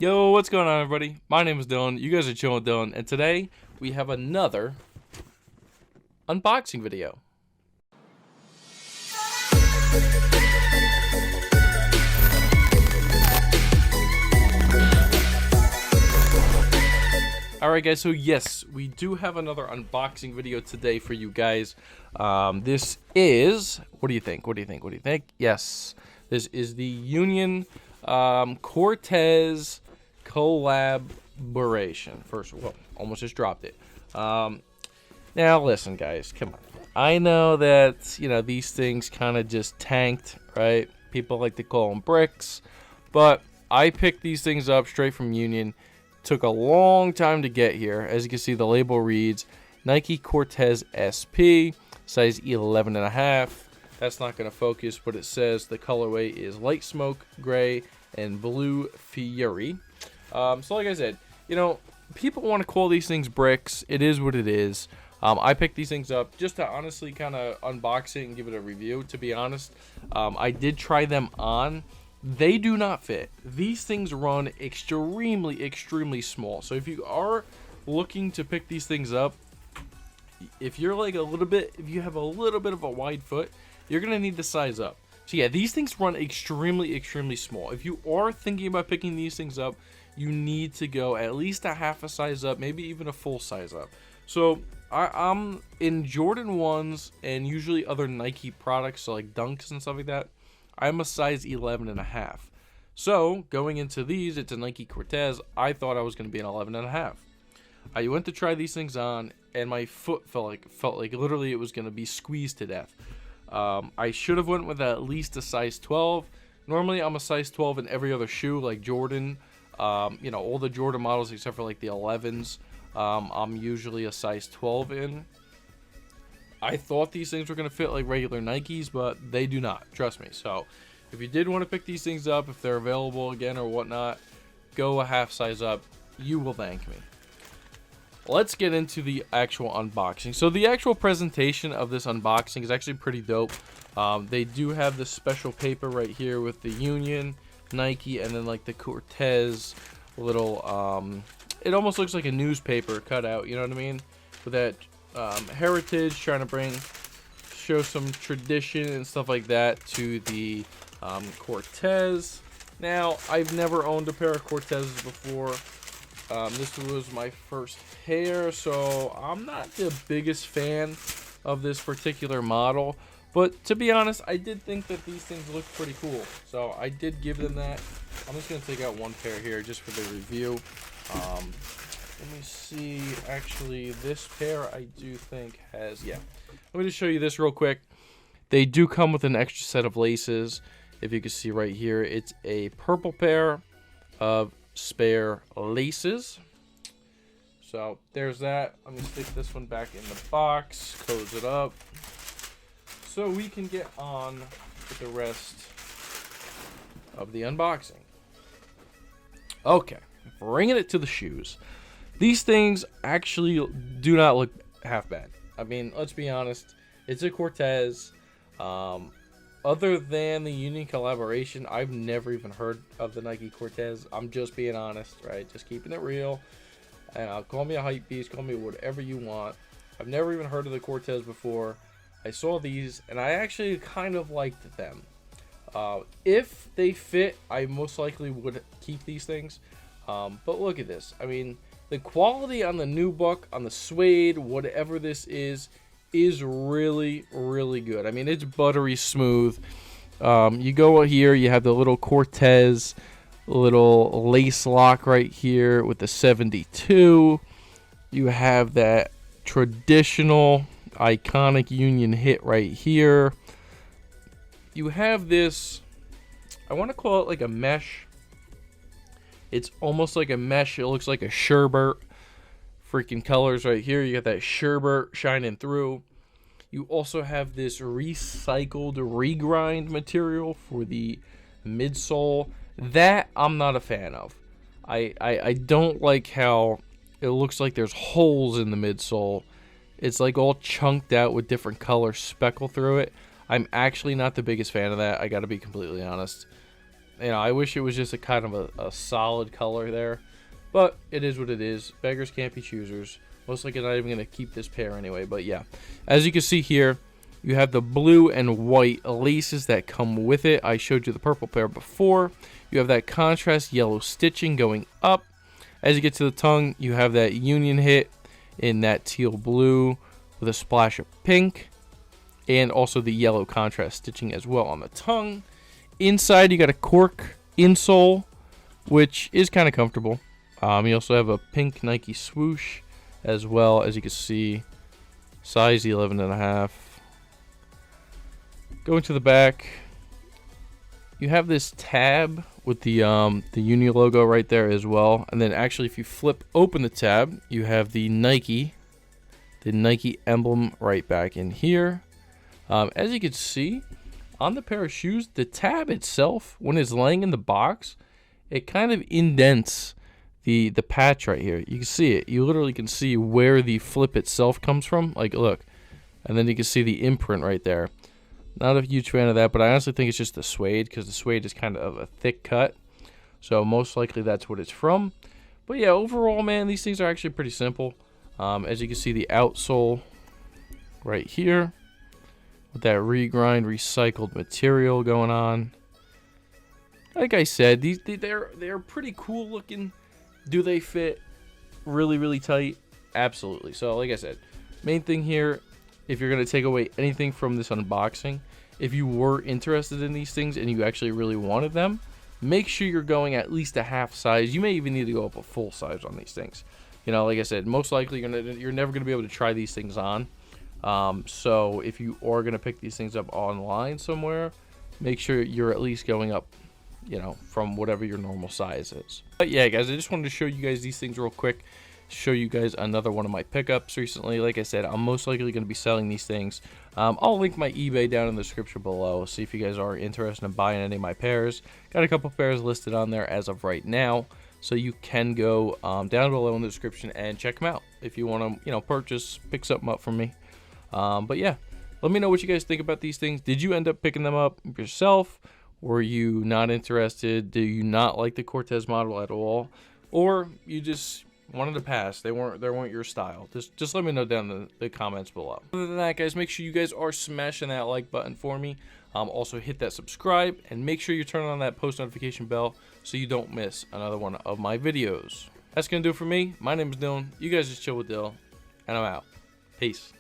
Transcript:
Yo, what's going on, everybody? My name is Dylan. You guys are chilling with Dylan, and today we have another unboxing video. Alright guys, so yes, we do have another unboxing video today for you guys. This is, what do you think? Yes, this is the Union Cortez collaboration. Almost just dropped it. Now listen guys, come on. I know that, these things kind of just tanked, right? People like to call them bricks, but I picked these things up straight from Union. Took a long time to get here. As you can see, the label reads Nike Cortez SP, size 11.5. That's not going to focus, but it says the colorway is light smoke, gray, and blue fury. So like I said, people want to call these things bricks. It is what it is. I picked these things up just to honestly kind of unbox it and give it a review. To be honest, I did try them on. They do not fit. These things run extremely small. So if you are looking to pick these things up, if you have a little bit of a wide foot, you're gonna need to size up. So yeah, these things run extremely small. If you are thinking about picking these things up, you need to go at least a half a size up, maybe even a full size up. So I'm in Jordan 1s and usually other Nike products, so like Dunks and stuff like that. I'm a size 11.5. So going into these, it's a Nike Cortez. I thought I was going to be an 11.5. I went to try these things on, and my foot felt like literally it was going to be squeezed to death. I should have went with at least a size 12. Normally, I'm a size 12 in every other shoe, like Jordan. All the Jordan models except for like the 11s. I'm usually a size 12 in. I thought these things were going to fit like regular Nikes, but they do not. Trust me. So if you did want to pick these things up, if they're available again or whatnot, go a half size up. You will thank me. Let's get into the actual unboxing. So the actual presentation of this unboxing is actually pretty dope. They do have this special paper right here with the Union, Nike, and then like the Cortez little, it almost looks like a newspaper cut out, you know what I mean? With that heritage, trying to show some tradition and stuff like that to the Cortez. Now, I've never owned a pair of Cortezes before. This was my first pair, so I'm not the biggest fan of this particular model. But to be honest, I did think that these things looked pretty cool, so I did give them that. I'm just going to take out one pair here just for the review. Let me see. Actually, this pair I do think has, yeah. Let me just show you this real quick. They do come with an extra set of laces. If you can see right here, it's a purple pair of spare laces. So there's that. I'm going to stick this one back in the box, close it up, so we can get on with the rest of the unboxing. Okay, bringing it to the shoes. These things actually do not look half bad. I mean, let's be honest. It's a Cortez. Other than the Union collaboration, I've never even heard of the Nike Cortez. I'm just being honest, right? Just keeping it real. And call me a hype beast. Call me whatever you want. I've never even heard of the Cortez before. I saw these, and I actually kind of liked them. If they fit, I most likely would keep these things. But look at this. I mean, the quality on the nubuck, on the suede, whatever this is really good. I mean, it's buttery smooth. You go here, you have the little Cortez little lace lock right here with the 72. You have that traditional iconic Union hit right here. You have this, I want to call it like a mesh. It's almost like a mesh. It looks like a sherbet. Freaking colors right here. You got that sherbet shining through. You also have this recycled regrind material for the midsole. That I'm not a fan of. I don't like how it looks like there's holes in the midsole. It's like all chunked out with different color speckle through it. I'm actually not the biggest fan of that. I got to be completely honest. You know, I wish it was just a kind of a solid color there, but it is what it is. Beggars can't be choosers. Most likely not even going to keep this pair anyway, but yeah. As you can see here, you have the blue and white laces that come with it. I showed you the purple pair before. You have that contrast yellow stitching going up. As you get to the tongue, you have that union hit in that teal blue with a splash of pink, and also the yellow contrast stitching as well on the tongue. Inside, you got a Cork Insole, which is kind of comfortable. You also have a pink Nike swoosh as well. As you can see, size 11.5. Going to the back, you have this tab with the Uni logo right there as well. And then actually, if you flip open the tab, you have the Nike emblem right back in here. As you can see on the pair of shoes, the tab itself, when it's laying in the box, it kind of indents the patch right here. You can see it. You literally can see where the flip itself comes from. Like, look. And then you can see the imprint right there. Not a huge fan of that, but I honestly think it's just the suede, because the suede is kind of a thick cut. So most likely that's what it's from. But yeah, overall, man, these things are actually pretty simple. As you can see, the outsole right here with that regrind recycled material going on. Like I said, they're pretty cool looking. Do they fit really, really tight? Absolutely. So like I said, main thing here, if you're going to take away anything from this unboxing, if you were interested in these things and you actually really wanted them, make sure you're going at least a half size. You may even need to go up a full size on these things. You know, like I said, most likely you're never going to be able to try these things on. So if you are going to pick these things up online somewhere, make sure you're at least going up, you know, from whatever your normal size is. But yeah, guys, I just wanted to show you guys these things real quick. Show you guys another one of my pickups recently. Like I said, I'm most likely going to be selling these things. I'll link my eBay down in the description below. See if you guys are interested in buying any of my pairs. Got a couple pairs listed on there as of right now, so you can go down below in the description and check them out if you want to, you know, pick something up from me. But yeah, let me know what you guys think about these things. Did you end up picking them up yourself? Were you not interested? Do you not like the Cortez model at all? Or you just wanted to pass? They weren't your style. Just let me know down in the comments below. Other than that, guys, make sure you guys are smashing that like button for me. Also hit that subscribe and make sure you turn on that post notification bell so you don't miss another one of my videos. That's gonna do it for me. My name is Dylan. You guys just chill with Dill, and I'm out. Peace.